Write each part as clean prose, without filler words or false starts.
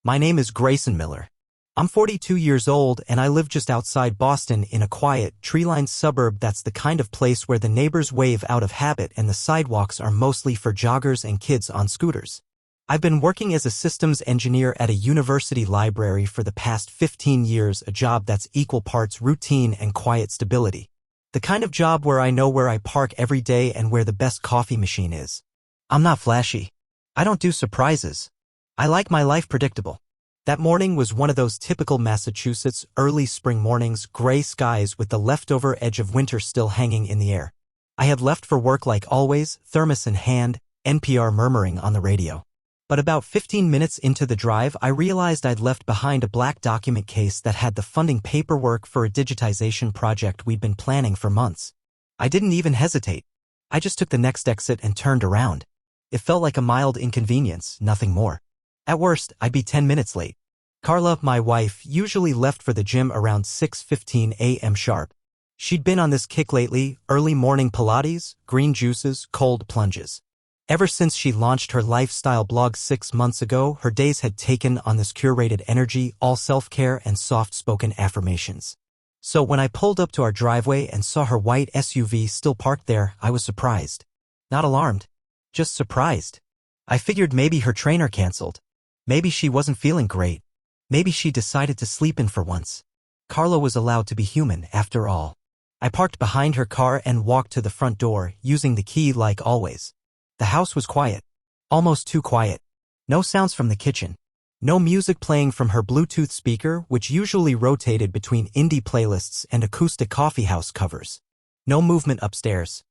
My name is Grayson Miller. I'm 42 years old and I live just outside Boston in a quiet, tree-lined suburb that's the kind of place where the neighbors wave out of habit and the sidewalks are mostly for joggers and kids on scooters. I've been working as a systems engineer at a university library for the past 15 years, a job that's equal parts routine and quiet stability. The kind of job where I know where I park every day and where the best coffee machine is. I'm not flashy. I don't do surprises. I like my life predictable. That morning was one of those typical Massachusetts early spring mornings, gray skies with the leftover edge of winter still hanging in the air. I had left for work like always, thermos in hand, NPR murmuring on the radio. But about 15 minutes into the drive, I realized I'd left behind a black document case that had the funding paperwork for a digitization project we'd been planning for months. I didn't even hesitate. I just took the next exit and turned around. It felt like a mild inconvenience, nothing more. At worst, I'd be 10 minutes late. Carla, my wife, usually left for the gym around 6:15 a.m. sharp. She'd been on this kick lately, early morning Pilates, green juices, cold plunges. Ever since she launched her lifestyle blog 6 months ago, her days had taken on this curated energy, all self-care and soft-spoken affirmations. So when I pulled up to our driveway and saw her white SUV still parked there, I was surprised. Not alarmed. Just surprised. I figured maybe her trainer canceled. Maybe she wasn't feeling great. Maybe she decided to sleep in for once. Carla was allowed to be human, after all. I parked behind her car and walked to the front door, using the key like always. The house was quiet. Almost too quiet. No sounds from the kitchen. No music playing from her Bluetooth speaker, which usually rotated between indie playlists and acoustic coffeehouse covers. No movement upstairs.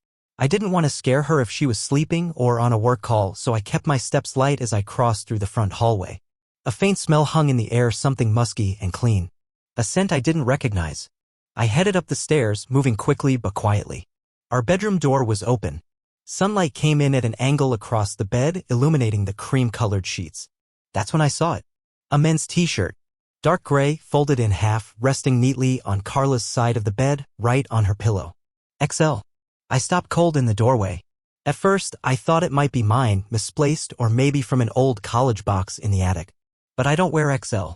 I didn't want to scare her if she was sleeping or on a work call, so I kept my steps light as I crossed through the front hallway. A faint smell hung in the air, something musky and clean. A scent I didn't recognize. I headed up the stairs, moving quickly but quietly. Our bedroom door was open. Sunlight came in at an angle across the bed, illuminating the cream-colored sheets. That's when I saw it. A men's t-shirt. Dark gray, folded in half, resting neatly on Carla's side of the bed, right on her pillow. XL. I stopped cold in the doorway. At first, I thought it might be mine, misplaced, or maybe from an old college box in the attic. But I don't wear XL.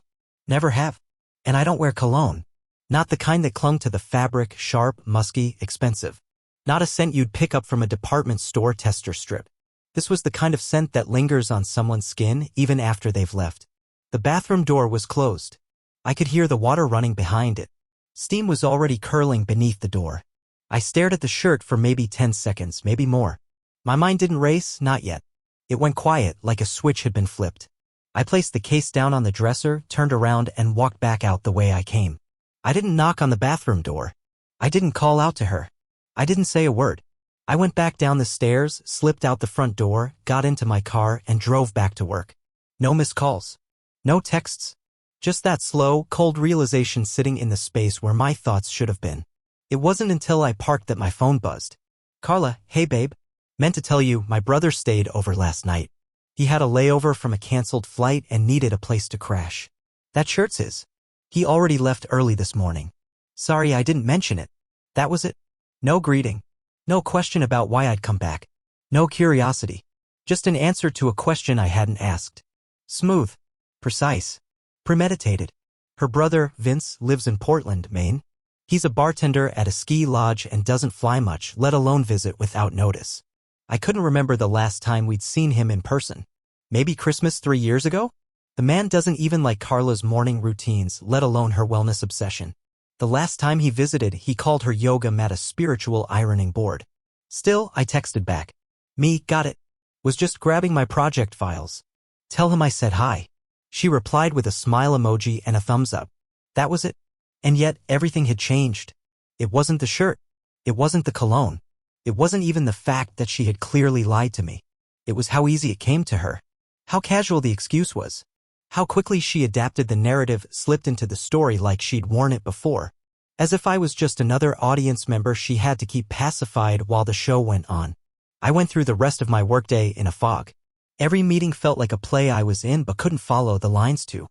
Never have. And I don't wear cologne. Not the kind that clung to the fabric, sharp, musky, expensive. Not a scent you'd pick up from a department store tester strip. This was the kind of scent that lingers on someone's skin even after they've left. The bathroom door was closed. I could hear the water running behind it. Steam was already curling beneath the door. I stared at the shirt for maybe 10 seconds, maybe more. My mind didn't race, not yet. It went quiet, like a switch had been flipped. I placed the case down on the dresser, turned around, and walked back out the way I came. I didn't knock on the bathroom door. I didn't call out to her. I didn't say a word. I went back down the stairs, slipped out the front door, got into my car, and drove back to work. No missed calls. No texts. Just that slow, cold realization sitting in the space where my thoughts should have been. It wasn't until I parked that my phone buzzed. Carla, hey babe. Meant to tell you, my brother stayed over last night. He had a layover from a canceled flight and needed a place to crash. That shirt's his. He already left early this morning. Sorry I didn't mention it. That was it. No greeting. No question about why I'd come back. No curiosity. Just an answer to a question I hadn't asked. Smooth. Precise. Premeditated. Her brother, Vince, lives in Portland, Maine. He's a bartender at a ski lodge and doesn't fly much, let alone visit without notice. I couldn't remember the last time we'd seen him in person. Maybe Christmas 3 years ago? The man doesn't even like Carla's morning routines, let alone her wellness obsession. The last time he visited, he called her yoga mat a spiritual ironing board. Still, I texted back. Me, got it. Was just grabbing my project files. Tell him I said hi. She replied with a smile emoji and a thumbs up. That was it. And yet, everything had changed. It wasn't the shirt. It wasn't the cologne. It wasn't even the fact that she had clearly lied to me. It was how easy it came to her. How casual the excuse was. How quickly she adapted the narrative, slipped into the story like she'd worn it before. As if I was just another audience member she had to keep pacified while the show went on. I went through the rest of my workday in a fog. Every meeting felt like a play I was in but couldn't follow the lines to.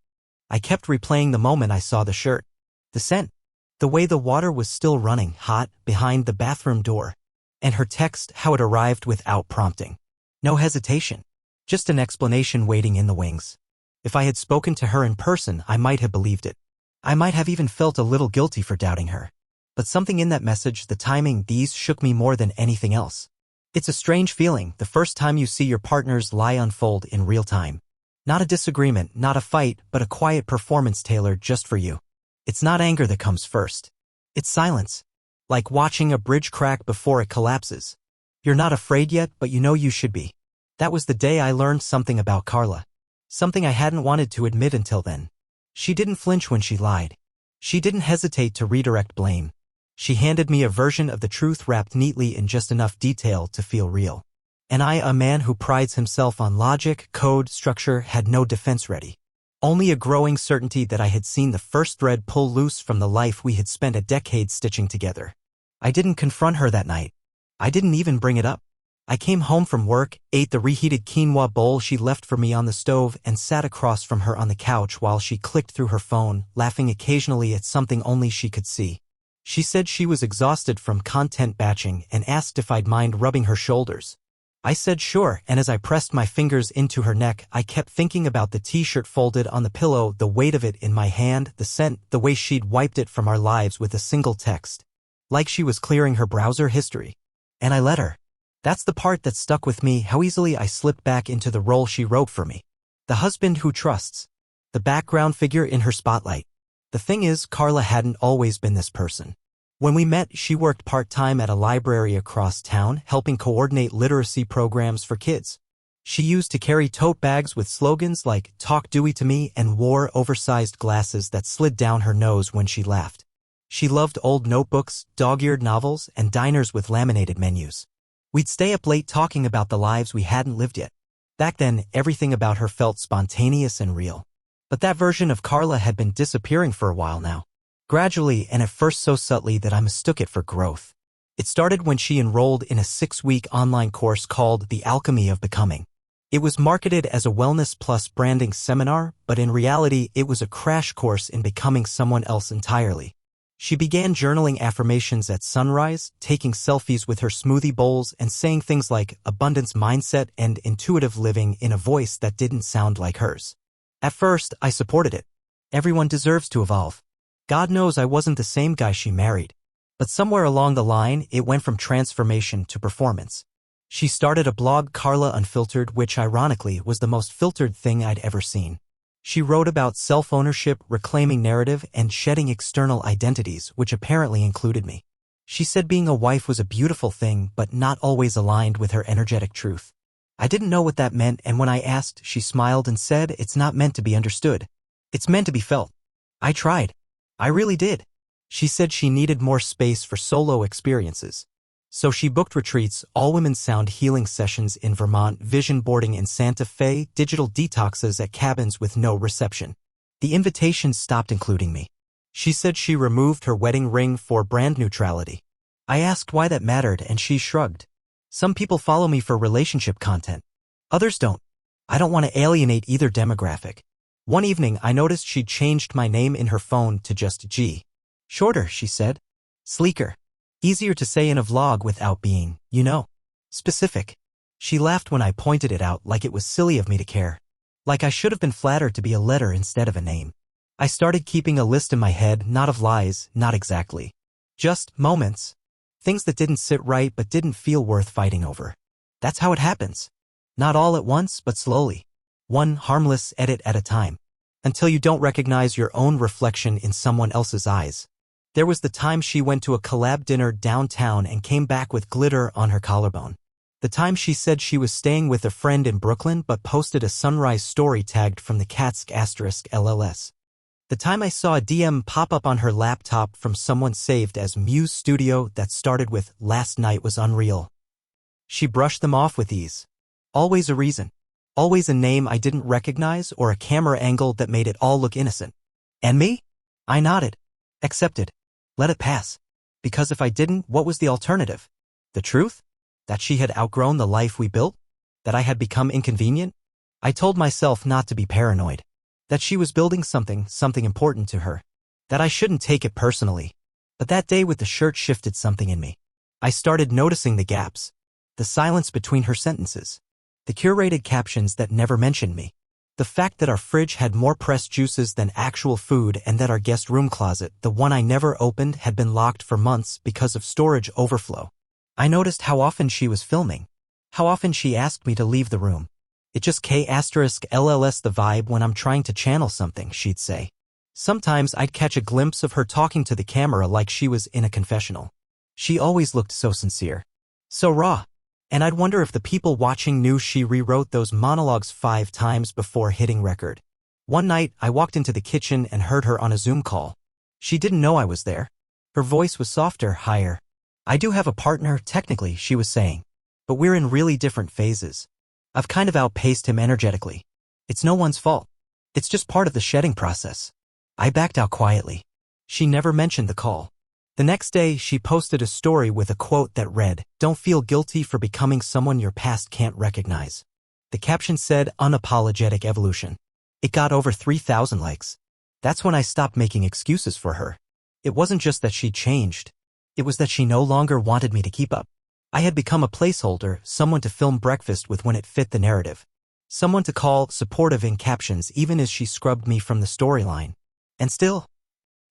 I kept replaying the moment I saw the shirt. The scent. The way the water was still running, hot, behind the bathroom door. And her text, how it arrived without prompting. No hesitation. Just an explanation waiting in the wings. If I had spoken to her in person, I might have believed it. I might have even felt a little guilty for doubting her. But something in that message, the timing, these shook me more than anything else. It's a strange feeling, the first time you see your partner's lie unfold in real time. Not a disagreement, not a fight, but a quiet performance tailored just for you. It's not anger that comes first. It's silence. Like watching a bridge crack before it collapses. You're not afraid yet, but you know you should be. That was the day I learned something about Carla. Something I hadn't wanted to admit until then. She didn't flinch when she lied. She didn't hesitate to redirect blame. She handed me a version of the truth wrapped neatly in just enough detail to feel real. And I, a man who prides himself on logic, code, structure, had no defense ready. Only a growing certainty that I had seen the first thread pull loose from the life we had spent a decade stitching together. I didn't confront her that night. I didn't even bring it up. I came home from work, ate the reheated quinoa bowl she left for me on the stove, and sat across from her on the couch while she clicked through her phone, laughing occasionally at something only she could see. She said she was exhausted from content batching and asked if I'd mind rubbing her shoulders. I said sure, and as I pressed my fingers into her neck, I kept thinking about the t-shirt folded on the pillow, the weight of it in my hand, the scent, the way she'd wiped it from our lives with a single text. Like she was clearing her browser history. And I let her. That's the part that stuck with me, how easily I slipped back into the role she wrote for me. The husband who trusts. The background figure in her spotlight. The thing is, Carla hadn't always been this person. When we met, she worked part-time at a library across town, helping coordinate literacy programs for kids. She used to carry tote bags with slogans like, "Talk Dewey to me," and wore oversized glasses that slid down her nose when she laughed. She loved old notebooks, dog-eared novels, and diners with laminated menus. We'd stay up late talking about the lives we hadn't lived yet. Back then, everything about her felt spontaneous and real. But that version of Carla had been disappearing for a while now. Gradually, and at first so subtly that I mistook it for growth. It started when she enrolled in a 6-week online course called The Alchemy of Becoming. It was marketed as a wellness plus branding seminar, but in reality, it was a crash course in becoming someone else entirely. She began journaling affirmations at sunrise, taking selfies with her smoothie bowls, and saying things like abundance mindset and intuitive living in a voice that didn't sound like hers. At first, I supported it. Everyone deserves to evolve. God knows I wasn't the same guy she married. But somewhere along the line, it went from transformation to performance. She started a blog, Carla Unfiltered, which ironically was the most filtered thing I'd ever seen. She wrote about self-ownership, reclaiming narrative, and shedding external identities, which apparently included me. She said being a wife was a beautiful thing, but not always aligned with her energetic truth. I didn't know what that meant, and when I asked, she smiled and said, "It's not meant to be understood. It's meant to be felt." I tried. I really did. She said she needed more space for solo experiences. So she booked retreats, all-women sound healing sessions in Vermont, vision boarding in Santa Fe, digital detoxes at cabins with no reception. The invitations stopped including me. She said she removed her wedding ring for brand neutrality. I asked why that mattered, and she shrugged. Some people follow me for relationship content. Others don't. I don't want to alienate either demographic. One evening, I noticed she'd changed my name in her phone to just G. Shorter, she said. Sleeker. Easier to say in a vlog without being, specific. She laughed when I pointed it out, like it was silly of me to care. Like I should have been flattered to be a letter instead of a name. I started keeping a list in my head, not of lies, not exactly. Just moments. Things that didn't sit right but didn't feel worth fighting over. That's how it happens. Not all at once, but slowly. One harmless edit at a time. Until you don't recognize your own reflection in someone else's eyes. There was the time she went to a collab dinner downtown and came back with glitter on her collarbone. The time she said she was staying with a friend in Brooklyn but posted a sunrise story tagged from the Catsk *LLS. The time I saw a DM pop up on her laptop from someone saved as Muse Studio that started with "Last night was unreal." She brushed them off with ease. Always a reason. Always a name I didn't recognize or a camera angle that made it all look innocent. And me? I nodded. Accepted. Let it pass. Because if I didn't, what was the alternative? The truth? That she had outgrown the life we built? That I had become inconvenient? I told myself not to be paranoid. That she was building something important to her. That I shouldn't take it personally. But that day with the shirt shifted something in me. I started noticing the gaps. The silence between her sentences. The curated captions that never mentioned me. The fact that our fridge had more pressed juices than actual food and that our guest room closet, the one I never opened, had been locked for months because of storage overflow. I noticed how often she was filming. How often she asked me to leave the room. It just LLS the vibe when I'm trying to channel something, she'd say. Sometimes I'd catch a glimpse of her talking to the camera like she was in a confessional. She always looked so sincere. So raw. And I'd wonder if the people watching knew she rewrote those monologues 5 times before hitting record. One night, I walked into the kitchen and heard her on a Zoom call. She didn't know I was there. Her voice was softer, higher. I do have a partner, technically, she was saying. But we're in really different phases. I've kind of outpaced him energetically. It's no one's fault. It's just part of the shedding process. I backed out quietly. She never mentioned the call. The next day, she posted a story with a quote that read, "Don't feel guilty for becoming someone your past can't recognize." The caption said, "Unapologetic evolution." It got over 3,000 likes. That's when I stopped making excuses for her. It wasn't just that she changed. It was that she no longer wanted me to keep up. I had become a placeholder, someone to film breakfast with when it fit the narrative. Someone to call supportive in captions even as she scrubbed me from the storyline. And still,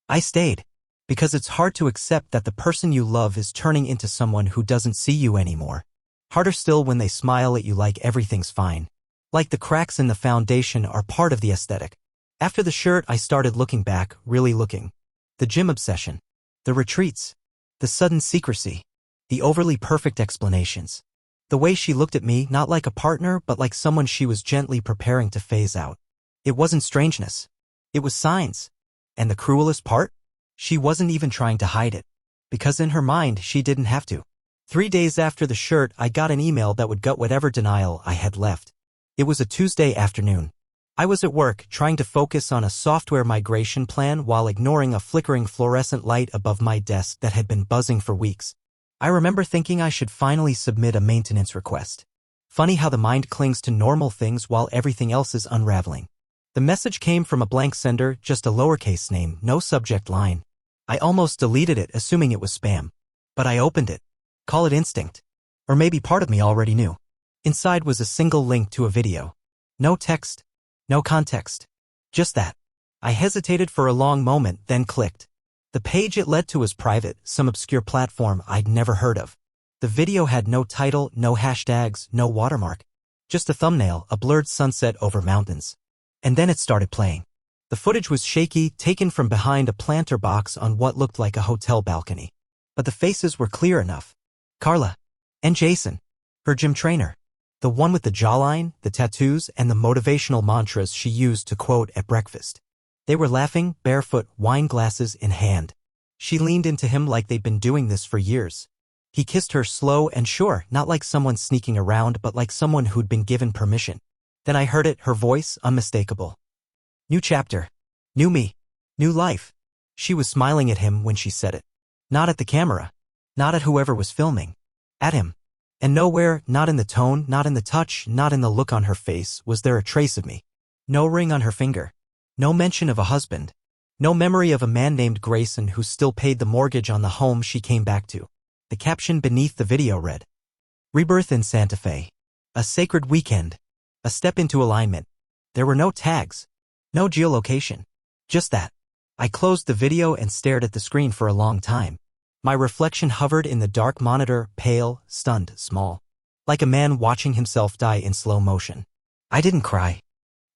I stayed. Because it's hard to accept that the person you love is turning into someone who doesn't see you anymore. Harder still when they smile at you like everything's fine. Like the cracks in the foundation are part of the aesthetic. After the shirt, I started looking back, really looking. The gym obsession. The retreats. The sudden secrecy. The overly perfect explanations. The way she looked at me, not like a partner, but like someone she was gently preparing to phase out. It wasn't strangeness. It was signs. And the cruelest part? She wasn't even trying to hide it. Because in her mind, she didn't have to. 3 days after the shirt, I got an email that would gut whatever denial I had left. It was a Tuesday afternoon. I was at work, trying to focus on a software migration plan while ignoring a flickering fluorescent light above my desk that had been buzzing for weeks. I remember thinking I should finally submit a maintenance request. Funny how the mind clings to normal things while everything else is unraveling. The message came from a blank sender, just a lowercase name, no subject line. I almost deleted it, assuming it was spam. But I opened it. Call it instinct. Or maybe part of me already knew. Inside was a single link to a video. No text. No context. Just that. I hesitated for a long moment, then clicked. The page it led to was private, some obscure platform I'd never heard of. The video had no title, no hashtags, no watermark. Just a thumbnail, a blurred sunset over mountains. And then it started playing. The footage was shaky, taken from behind a planter box on what looked like a hotel balcony. But the faces were clear enough. Carla. And Jason. Her gym trainer. The one with the jawline, the tattoos, and the motivational mantras she used to quote at breakfast. They were laughing, barefoot, wine glasses in hand. She leaned into him like they'd been doing this for years. He kissed her slow and sure, not like someone sneaking around, but like someone who'd been given permission. Then I heard it, her voice, unmistakable. New chapter. New me. New life. She was smiling at him when she said it. Not at the camera. Not at whoever was filming. At him. And nowhere, not in the tone, not in the touch, not in the look on her face, was there a trace of me. No ring on her finger. No mention of a husband. No memory of a man named Grayson who still paid the mortgage on the home she came back to. The caption beneath the video read, "Rebirth in Santa Fe. A sacred weekend. A step into alignment." There were no tags. No geolocation. Just that. I closed the video and stared at the screen for a long time. My reflection hovered in the dark monitor, pale, stunned, small. Like a man watching himself die in slow motion. I didn't cry.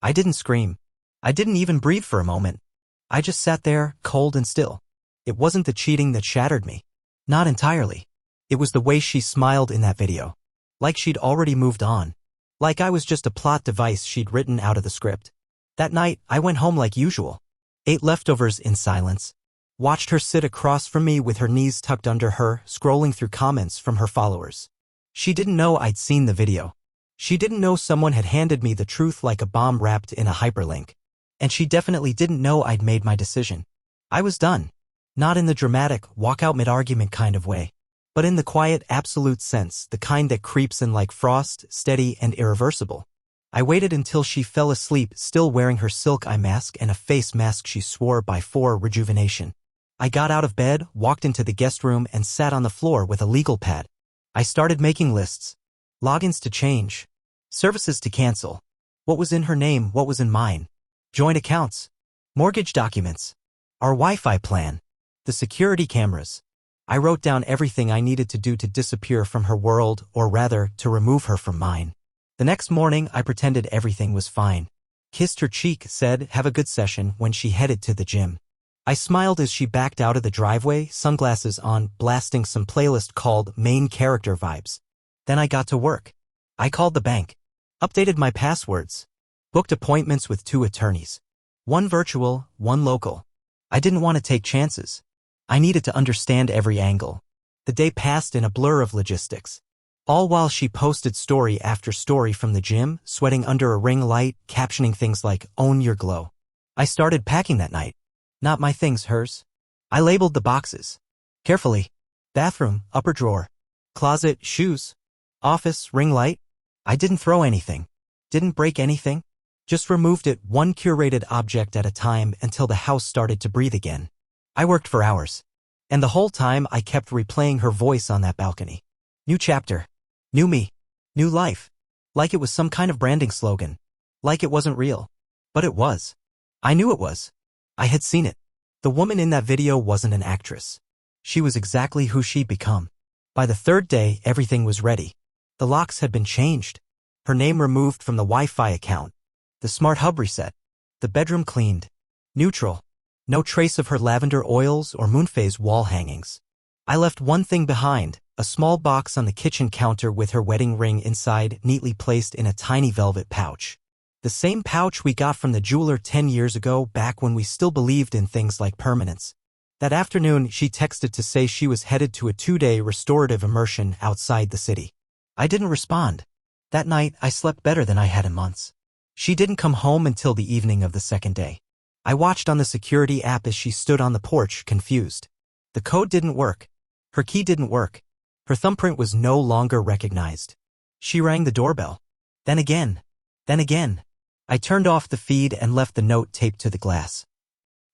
I didn't scream. I didn't even breathe for a moment. I just sat there, cold and still. It wasn't the cheating that shattered me. Not entirely. It was the way she smiled in that video. Like she'd already moved on. Like I was just a plot device she'd written out of the script. That night, I went home like usual. Ate leftovers in silence. Watched her sit across from me with her knees tucked under her, scrolling through comments from her followers. She didn't know I'd seen the video. She didn't know someone had handed me the truth like a bomb wrapped in a hyperlink. And she definitely didn't know I'd made my decision. I was done. Not in the dramatic, walk-out mid-argument kind of way. But in the quiet, absolute sense, the kind that creeps in like frost, steady and irreversible. I waited until she fell asleep, still wearing her silk eye mask and a face mask she swore by for rejuvenation. I got out of bed, walked into the guest room and sat on the floor with a legal pad. I started making lists. Logins to change. Services to cancel. What was in her name, what was in mine. Joint accounts. Mortgage documents. Our Wi-Fi plan. The security cameras. I wrote down everything I needed to do to disappear from her world, or rather, to remove her from mine. The next morning, I pretended everything was fine. Kissed her cheek, said, "Have a good session," when she headed to the gym. I smiled as she backed out of the driveway, sunglasses on, blasting some playlist called Main Character Vibes. Then I got to work. I called the bank. Updated my passwords. Booked appointments with 2 attorneys. 1 virtual, 1 local. I didn't want to take chances. I needed to understand every angle. The day passed in a blur of logistics. All while she posted story after story from the gym, sweating under a ring light, captioning things like, "Own your glow." I started packing that night. Not my things, hers. I labeled the boxes. Carefully. Bathroom, upper drawer. Closet, shoes. Office, ring light. I didn't throw anything. Didn't break anything. Just removed it one curated object at a time until the house started to breathe again. I worked for hours. And the whole time I kept replaying her voice on that balcony. New chapter. New me. New life. Like it was some kind of branding slogan. Like it wasn't real. But it was. I knew it was. I had seen it. The woman in that video wasn't an actress. She was exactly who she'd become. By the 3rd day, everything was ready. The locks had been changed. Her name removed from the Wi-Fi account. The smart hub reset. The bedroom cleaned. Neutral. No trace of her lavender oils or moonphase wall hangings. I left one thing behind, a small box on the kitchen counter with her wedding ring inside, neatly placed in a tiny velvet pouch. The same pouch we got from the jeweler 10 years ago, back when we still believed in things like permanence. That afternoon, she texted to say she was headed to a 2-day restorative immersion outside the city. I didn't respond. That night, I slept better than I had in months. She didn't come home until the evening of the 2nd day. I watched on the security app as she stood on the porch, confused. The code didn't work. Her key didn't work. Her thumbprint was no longer recognized. She rang the doorbell. Then again. Then again. I turned off the feed and left the note taped to the glass.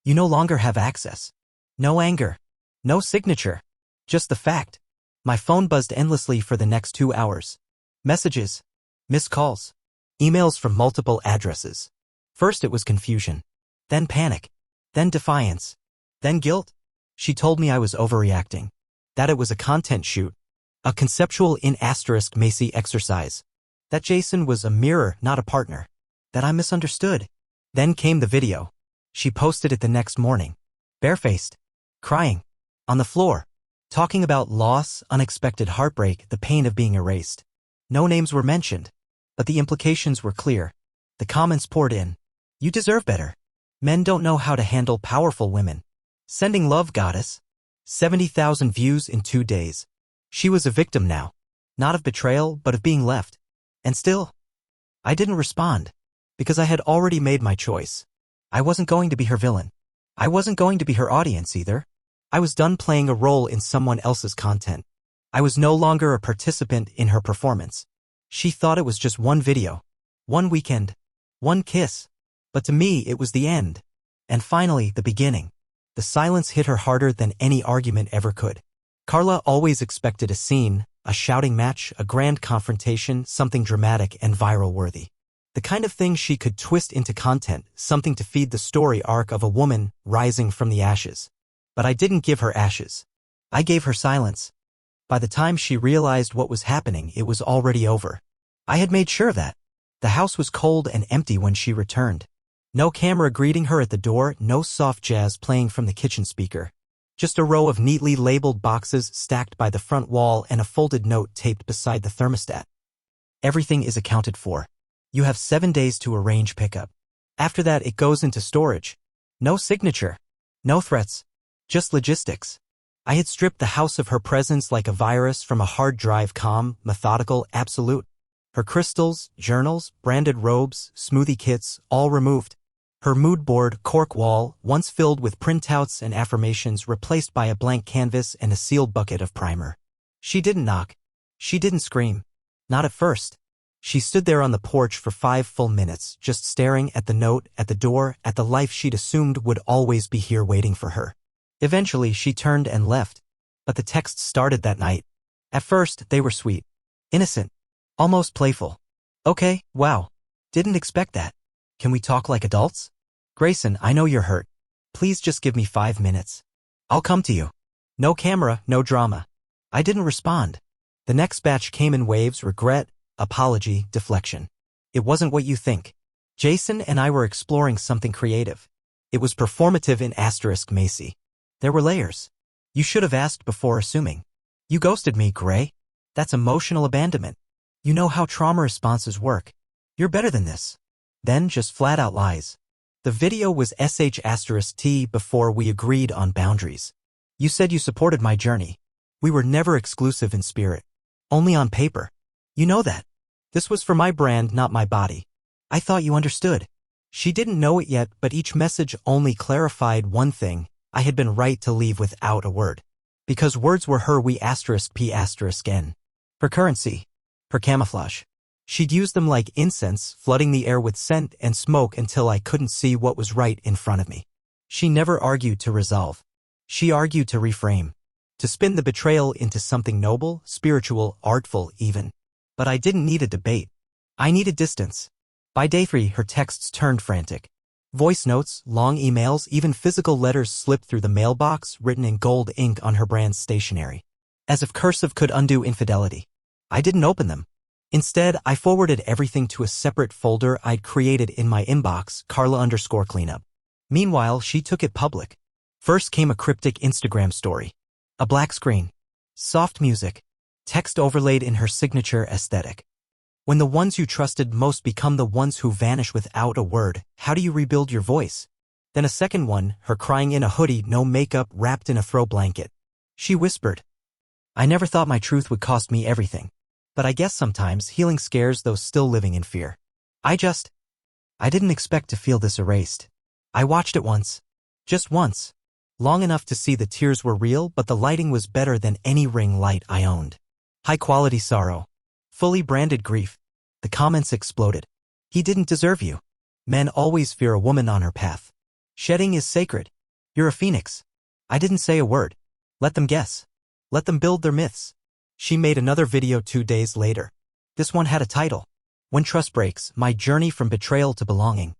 You no longer have access. No anger. No signature. Just the fact. My phone buzzed endlessly for the next 2 hours. Messages. Missed calls. Emails from multiple addresses. First it was confusion. Then panic. Then defiance. Then guilt. She told me I was overreacting. That it was a content shoot. A conceptual Macy exercise. That Jason was a mirror, not a partner. That I misunderstood. Then came the video. She posted it the next morning. Barefaced. Crying. On the floor. Talking about loss, unexpected heartbreak, the pain of being erased. No names were mentioned. But the implications were clear. The comments poured in. You deserve better. Men don't know how to handle powerful women. Sending love, goddess. 70,000 views in 2 days. She was a victim now. Not of betrayal, but of being left. And still, I didn't respond. Because I had already made my choice. I wasn't going to be her villain. I wasn't going to be her audience either. I was done playing a role in someone else's content. I was no longer a participant in her performance. She thought it was just one video. One weekend. One kiss. But to me, it was the end. And finally, the beginning. The silence hit her harder than any argument ever could. Carla always expected a scene, a shouting match, a grand confrontation, something dramatic and viral-worthy. The kind of thing she could twist into content, something to feed the story arc of a woman rising from the ashes. But I didn't give her ashes. I gave her silence. By the time she realized what was happening, it was already over. I had made sure of that. The house was cold and empty when she returned. No camera greeting her at the door, no soft jazz playing from the kitchen speaker. Just a row of neatly labeled boxes stacked by the front wall and a folded note taped beside the thermostat. Everything is accounted for. You have 7 days to arrange pickup. After that, it goes into storage. No signature. No threats. Just logistics. I had stripped the house of her presence like a virus from a hard drive, calm, methodical, absolute. Her crystals, journals, branded robes, smoothie kits, all removed. Her mood board, cork wall, once filled with printouts and affirmations, replaced by a blank canvas and a sealed bucket of primer. She didn't knock. She didn't scream. Not at first. She stood there on the porch for 5 full minutes, just staring at the note, at the door, at the life she'd assumed would always be here waiting for her. Eventually, she turned and left. But the texts started that night. At first, they were sweet. Innocent. Almost playful. Okay, wow. Didn't expect that. Can we talk like adults? Grayson, I know you're hurt. Please just give me 5 minutes. I'll come to you. No camera, no drama. I didn't respond. The next batch came in waves: regret, apology, deflection. It wasn't what you think. Jason and I were exploring something creative. It was performative in * Macy. There were layers. You should have asked before assuming. You ghosted me, Gray. That's emotional abandonment. You know how trauma responses work. You're better than this. Then just flat out lies. The video was *T before we agreed on boundaries. You said you supported my journey. We were never exclusive in spirit. Only on paper. You know that. This was for my brand, not my body. I thought you understood. She didn't know it yet, but each message only clarified one thing: I had been right to leave without a word. Because words were her *P***N. For currency. For camouflage. She'd use them like incense, flooding the air with scent and smoke until I couldn't see what was right in front of me. She never argued to resolve. She argued to reframe. To spin the betrayal into something noble, spiritual, artful even. But I didn't need a debate. I needed distance. By day 3, her texts turned frantic. Voice notes, long emails, even physical letters slipped through the mailbox, written in gold ink on her brand's stationery. As if cursive could undo infidelity. I didn't open them. Instead, I forwarded everything to a separate folder I'd created in my inbox, Carla_cleanup. Meanwhile, she took it public. First came a cryptic Instagram story. A black screen. Soft music. Text overlaid in her signature aesthetic. When the ones you trusted most become the ones who vanish without a word, how do you rebuild your voice? Then a second one, her crying in a hoodie, no makeup, wrapped in a throw blanket. She whispered, I never thought my truth would cost me everything. But I guess sometimes healing scares those still living in fear. I didn't expect to feel this erased. I watched it once. Just once. Long enough to see the tears were real, but the lighting was better than any ring light I owned. High-quality sorrow. Fully branded grief. The comments exploded. He didn't deserve you. Men always fear a woman on her path. Shedding is sacred. You're a phoenix. I didn't say a word. Let them guess. Let them build their myths. She made another video 2 days later. This one had a title. When Trust Breaks, My Journey from Betrayal to Belonging.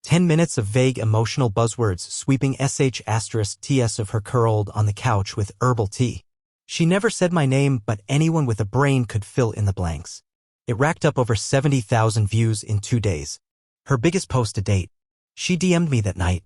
10 minutes of vague emotional buzzwords sweeping *TS of her curled on the couch with herbal tea. She never said my name, but anyone with a brain could fill in the blanks. It racked up over 70,000 views in 2 days. Her biggest post to date. She DM'd me that night.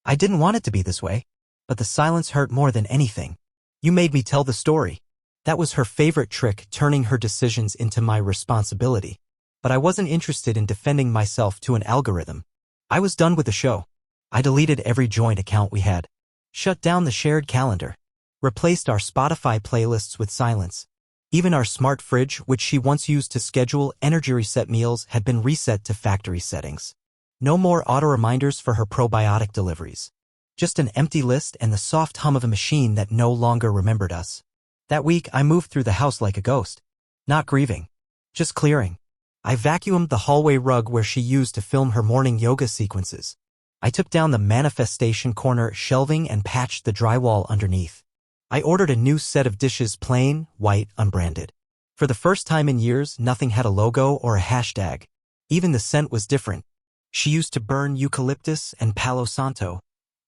I didn't want it to be this way, but the silence hurt more than anything. You made me tell the story. That was her favorite trick, turning her decisions into my responsibility. But I wasn't interested in defending myself to an algorithm. I was done with the show. I deleted every joint account we had. Shut down the shared calendar. Replaced our Spotify playlists with silence. Even our smart fridge, which she once used to schedule energy reset meals, had been reset to factory settings. No more auto reminders for her probiotic deliveries. Just an empty list and the soft hum of a machine that no longer remembered us. That week, I moved through the house like a ghost. Not grieving. Just clearing. I vacuumed the hallway rug where she used to film her morning yoga sequences. I took down the manifestation corner shelving and patched the drywall underneath. I ordered a new set of dishes, plain, white, unbranded. For the first time in years, nothing had a logo or a hashtag. Even the scent was different. She used to burn eucalyptus and Palo Santo,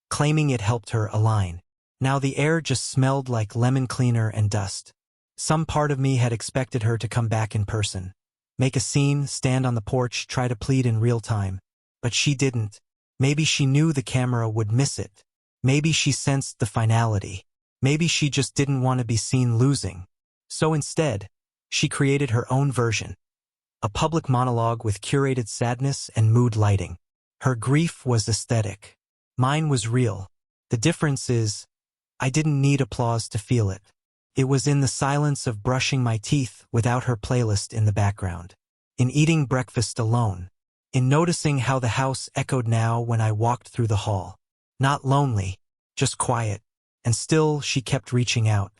claiming it helped her align. Now the air just smelled like lemon cleaner and dust. Some part of me had expected her to come back in person. Make a scene, stand on the porch, try to plead in real time. But she didn't. Maybe she knew the camera would miss it. Maybe she sensed the finality. Maybe she just didn't want to be seen losing. So instead, she created her own version. A public monologue with curated sadness and mood lighting. Her grief was aesthetic. Mine was real. The difference is, I didn't need applause to feel it. It was in the silence of brushing my teeth without her playlist in the background. In eating breakfast alone. In noticing how the house echoed now when I walked through the hall. Not lonely, just quiet. And still she kept reaching out.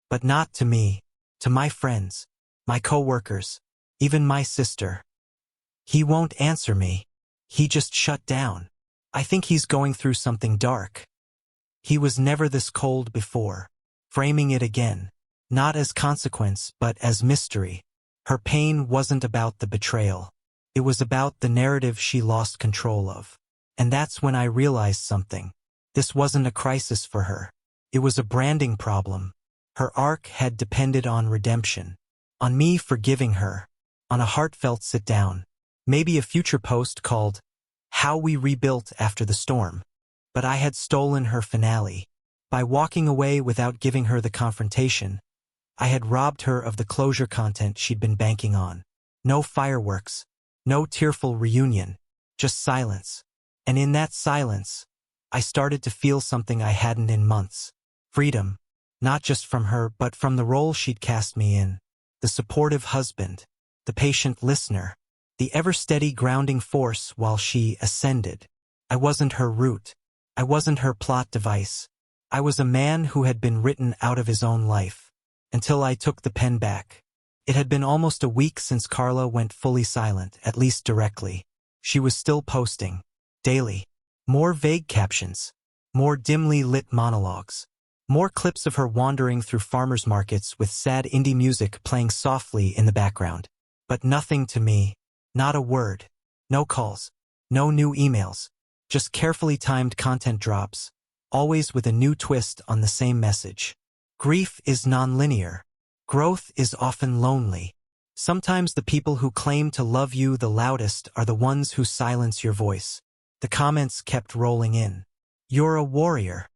But not to me, to my friends, my coworkers, even my sister. He won't answer me. He just shut down. I think he's going through something dark. He was never this cold before. Framing it again. Not as consequence, but as mystery. Her pain wasn't about the betrayal. It was about the narrative she lost control of. And that's when I realized something. This wasn't a crisis for her. It was a branding problem. Her arc had depended on redemption, on me forgiving her, on a heartfelt sit-down, maybe a future post called How We Rebuilt After the Storm. But I had stolen her finale. By walking away without giving her the confrontation, I had robbed her of the closure content she'd been banking on. No fireworks, no tearful reunion, just silence. And in that silence, I started to feel something I hadn't in months. Freedom, not just from her but from the role she'd cast me in. The supportive husband, the patient listener, the ever-steady grounding force while she ascended. I wasn't her root. I wasn't her plot device. I was a man who had been written out of his own life. Until I took the pen back. It had been almost a week since Carla went fully silent, at least directly. She was still posting. Daily. More vague captions. More dimly lit monologues. More clips of her wandering through farmers markets with sad indie music playing softly in the background. But nothing to me. Not a word. No calls. No new emails. Just carefully timed content drops. Always with a new twist on the same message. Grief is nonlinear. Growth is often lonely. Sometimes the people who claim to love you the loudest are the ones who silence your voice. The comments kept rolling in. You're a warrior.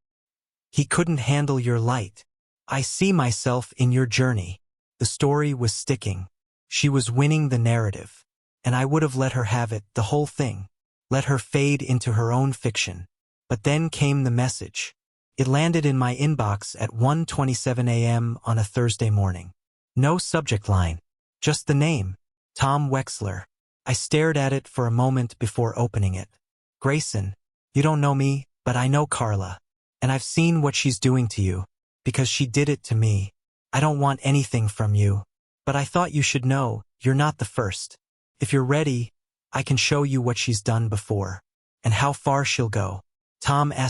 He couldn't handle your light. I see myself in your journey. The story was sticking. She was winning the narrative. And I would have let her have it, the whole thing. Let her fade into her own fiction. But then came the message. It landed in my inbox at 1:27 a.m. on a Thursday morning. No subject line. Just the name. Tom Wexler. I stared at it for a moment before opening it. Grayson, you don't know me, but I know Carla. And I've seen what she's doing to you. Because she did it to me. I don't want anything from you. But I thought you should know, you're not the first. If you're ready, I can show you what she's done before. And how far she'll go. Tom *.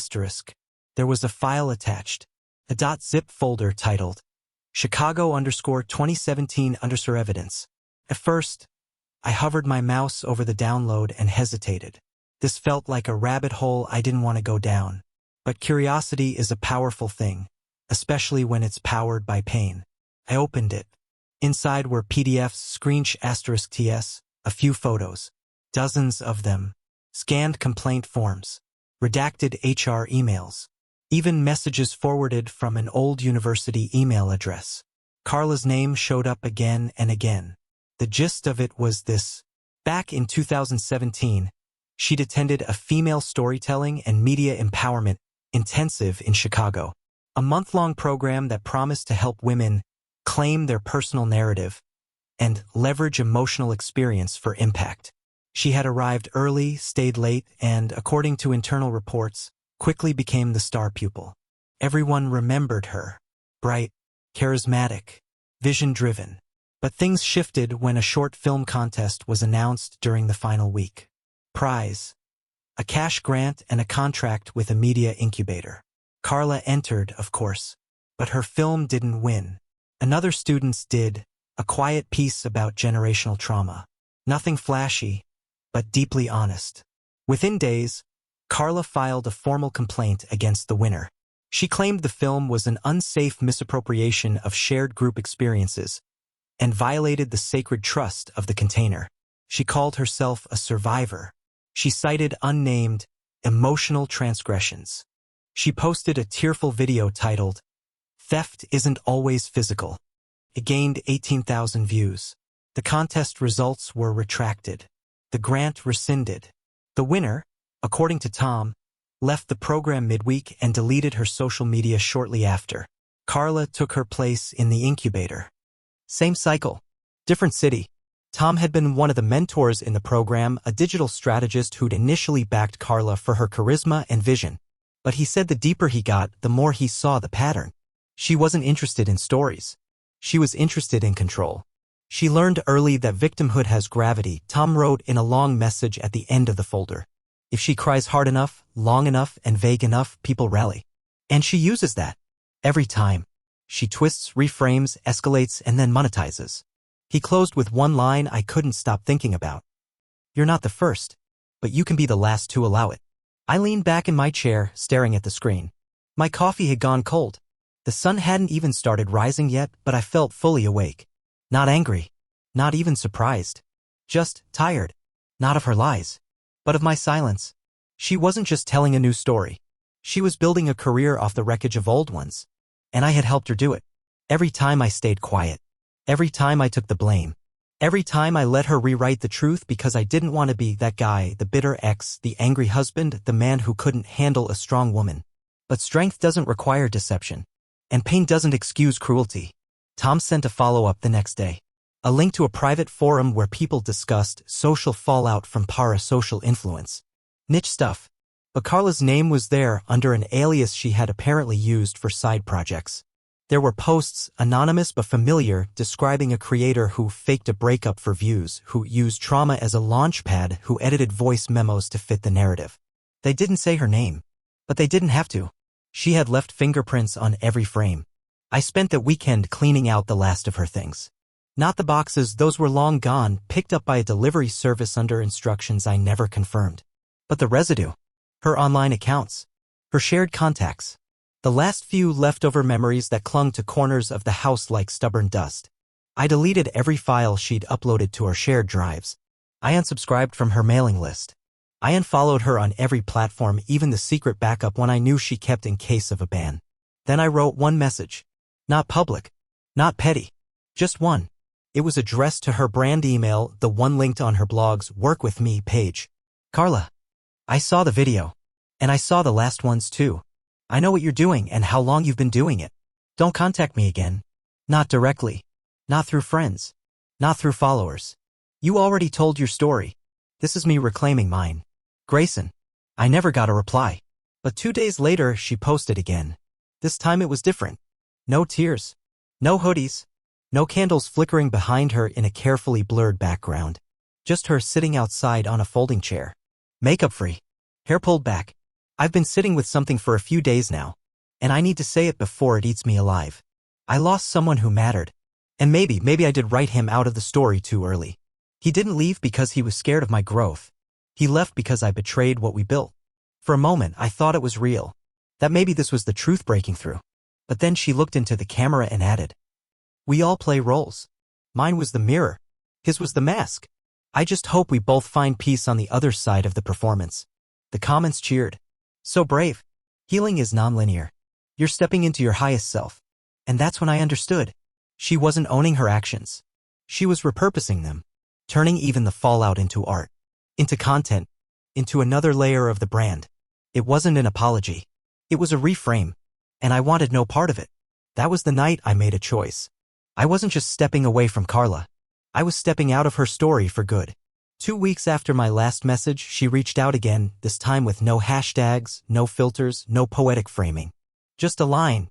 There was a file attached, a .zip folder titled Chicago_2017_evidence. At first, I hovered my mouse over the download and hesitated. This felt like a rabbit hole I didn't want to go down. But curiosity is a powerful thing, especially when it's powered by pain. I opened it. Inside were PDFs, *TS, a few photos, dozens of them, scanned complaint forms, redacted HR emails. Even messages forwarded from an old university email address. Carla's name showed up again and again. The gist of it was this. Back in 2017, she'd attended a female storytelling and media empowerment intensive in Chicago. A month-long program that promised to help women claim their personal narrative and leverage emotional experience for impact. She had arrived early, stayed late, and, according to internal reports, quickly became the star pupil. Everyone remembered her. Bright, charismatic, vision-driven. But things shifted when a short film contest was announced during the final week. Prize. A cash grant and a contract with a media incubator. Carla entered, of course. But her film didn't win. Another student's did, a quiet piece about generational trauma. Nothing flashy, but deeply honest. Within days, Carla filed a formal complaint against the winner. She claimed the film was an unsafe misappropriation of shared group experiences and violated the sacred trust of the container. She called herself a survivor. She cited unnamed, emotional transgressions. She posted a tearful video titled, "Theft Isn't Always Physical." It gained 18,000 views. The contest results were retracted. The grant rescinded. The winner, according to Tom, left the program midweek and deleted her social media shortly after. Carla took her place in the incubator. Same cycle. Different city. Tom had been one of the mentors in the program, a digital strategist who'd initially backed Carla for her charisma and vision. But he said the deeper he got, the more he saw the pattern. She wasn't interested in stories. She was interested in control. She learned early that victimhood has gravity, Tom wrote in a long message at the end of the folder. If she cries hard enough, long enough, and vague enough, people rally. And she uses that. Every time. She twists, reframes, escalates, and then monetizes. He closed with one line I couldn't stop thinking about. You're not the first, but you can be the last to allow it. I leaned back in my chair, staring at the screen. My coffee had gone cold. The sun hadn't even started rising yet, but I felt fully awake. Not angry. Not even surprised. Just tired. Not of her lies, but of my silence. She wasn't just telling a new story. She was building a career off the wreckage of old ones. And I had helped her do it. Every time I stayed quiet. Every time I took the blame. Every time I let her rewrite the truth because I didn't want to be that guy, the bitter ex, the angry husband, the man who couldn't handle a strong woman. But strength doesn't require deception. And pain doesn't excuse cruelty. Tom sent a follow-up the next day. A link to a private forum where people discussed social fallout from parasocial influence. Niche stuff. But Carla's name was there under an alias she had apparently used for side projects. There were posts, anonymous but familiar, describing a creator who faked a breakup for views, who used trauma as a launchpad, who edited voice memos to fit the narrative. They didn't say her name. But they didn't have to. She had left fingerprints on every frame. I spent the weekend cleaning out the last of her things. Not the boxes, those were long gone, picked up by a delivery service under instructions I never confirmed. But the residue. Her online accounts. Her shared contacts. The last few leftover memories that clung to corners of the house like stubborn dust. I deleted every file she'd uploaded to our shared drives. I unsubscribed from her mailing list. I unfollowed her on every platform, even the secret backup one I knew she kept in case of a ban. Then I wrote one message. Not public. Not petty. Just one. It was addressed to her brand email, the one linked on her blog's Work With Me page. Carla. I saw the video. And I saw the last ones too. I know what you're doing and how long you've been doing it. Don't contact me again. Not directly. Not through friends. Not through followers. You already told your story. This is me reclaiming mine. Grayson. I never got a reply. But 2 days later, she posted again. This time it was different. No tears. No hoodies. No candles flickering behind her in a carefully blurred background. Just her sitting outside on a folding chair. Makeup free. Hair pulled back. I've been sitting with something for a few days now. And I need to say it before it eats me alive. I lost someone who mattered. And maybe I did write him out of the story too early. He didn't leave because he was scared of my growth. He left because I betrayed what we built. For a moment, I thought it was real. That maybe this was the truth breaking through. But then she looked into the camera and added. We all play roles. Mine was the mirror. His was the mask. I just hope we both find peace on the other side of the performance. The comments cheered. So brave. Healing is nonlinear. You're stepping into your highest self. And that's when I understood. She wasn't owning her actions. She was repurposing them. Turning even the fallout into art. Into content. Into another layer of the brand. It wasn't an apology. It was a reframe. And I wanted no part of it. That was the night I made a choice. I wasn't just stepping away from Carla. I was stepping out of her story for good. 2 weeks after my last message, she reached out again, this time with no hashtags, no filters, no poetic framing. Just a line.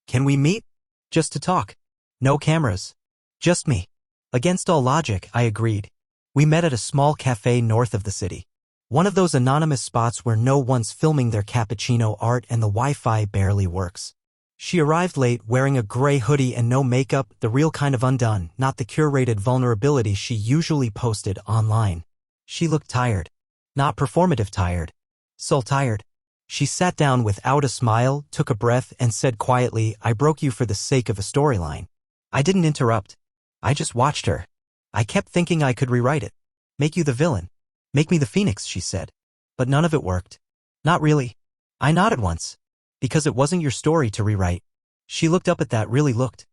Can we meet? Just to talk. No cameras. Just me. Against all logic, I agreed. We met at a small cafe north of the city. One of those anonymous spots where no one's filming their cappuccino art and the Wi-Fi barely works. She arrived late, wearing a gray hoodie and no makeup, the real kind of undone, not the curated vulnerability she usually posted online. She looked tired. Not performative tired. Soul tired. She sat down without a smile, took a breath, and said quietly, I broke you for the sake of a storyline. I didn't interrupt. I just watched her. I kept thinking I could rewrite it. Make you the villain. Make me the phoenix, she said. But none of it worked. Not really. I nodded once. Because it wasn't your story to rewrite. She looked up at that, really looked.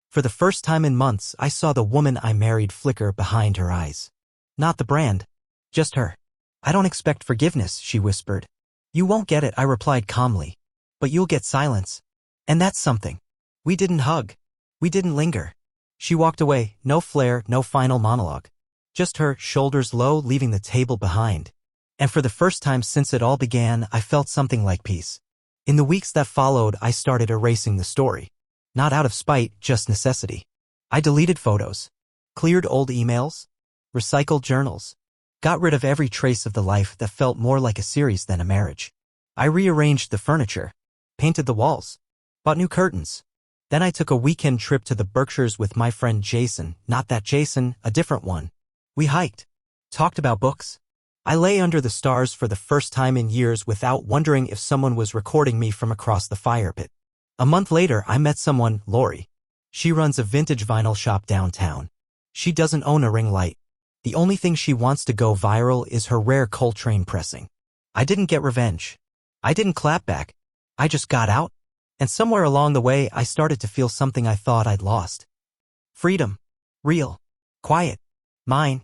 For the first time in months, I saw the woman I married flicker behind her eyes. Not the brand. Just her. I don't expect forgiveness, she whispered. You won't get it, I replied calmly. But you'll get silence. And that's something. We didn't hug. We didn't linger. She walked away, no flair, no final monologue. Just her, shoulders low, leaving the table behind. And for the first time since it all began, I felt something like peace. In the weeks that followed, I started erasing the story. Not out of spite, just necessity. I deleted photos. Cleared old emails. Recycled journals. Got rid of every trace of the life that felt more like a series than a marriage. I rearranged the furniture. Painted the walls. Bought new curtains. Then I took a weekend trip to the Berkshires with my friend Jason, not that Jason, a different one. We hiked. Talked about books. I lay under the stars for the first time in years without wondering if someone was recording me from across the fire pit. A month later, I met someone, Lori. She runs a vintage vinyl shop downtown. She doesn't own a ring light. The only thing she wants to go viral is her rare Coltrane pressing. I didn't get revenge. I didn't clap back. I just got out. And somewhere along the way, I started to feel something I thought I'd lost. Freedom. Real. Quiet. Mine.